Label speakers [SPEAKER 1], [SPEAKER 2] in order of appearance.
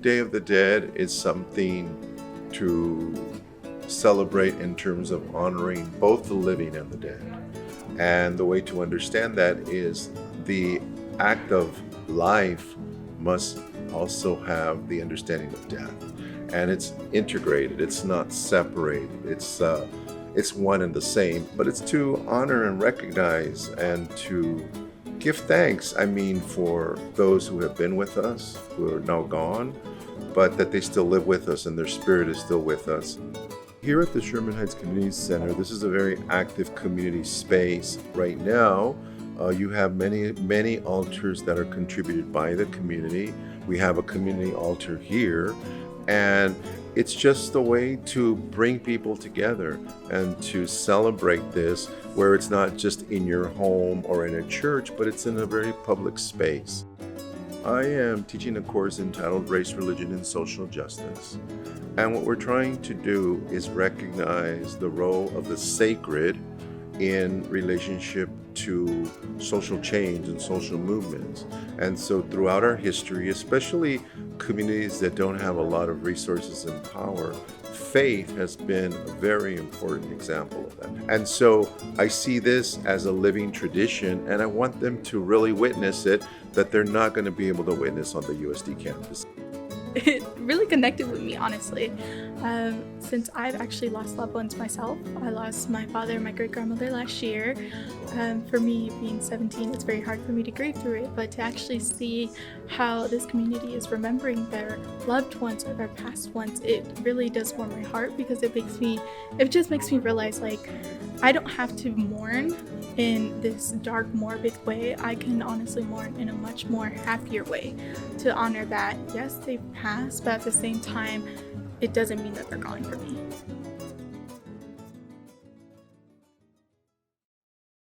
[SPEAKER 1] Day of the Dead is something to celebrate in terms of honoring both the living and the dead. And the way to understand that is the act of life must also have the understanding of death. And it's integrated, it's not separated, it's one and the same, but it's to honor and recognize and to give thanks, for those who have been with us, who are now gone, but that they still live with us and their spirit is still with us. Here at the Sherman Heights Community Center, this is a very active community space. Right now, you have many altars that are contributed by the community. We have a community altar here, and it's just a way to bring people together and to celebrate this, where it's not just in your home or in a church, but it's in a very public space. I am teaching a course entitled Race, Religion, and Social Justice. And what we're trying to do is recognize the role of the sacred in relationship to social change and social movements. And so throughout our history, especially communities that don't have a lot of resources and power, faith has been a very important example of that. And so I see this as a living tradition, and I want them to really witness it, that they're not going to be able to witness on the USD campus.
[SPEAKER 2] It really connected with me, honestly. Since I've actually lost loved ones myself. I lost my father and my great-grandmother last year. For me, being 17, it's very hard for me to grieve through it, but to actually see how this community is remembering their loved ones or their past ones, it really does warm my heart, because it just makes me realize, like, I don't have to mourn in this dark, morbid way. I can honestly mourn in a much more happier way, to honor that, yes, they've passed, but at the same time, it doesn't mean that they're gone for me.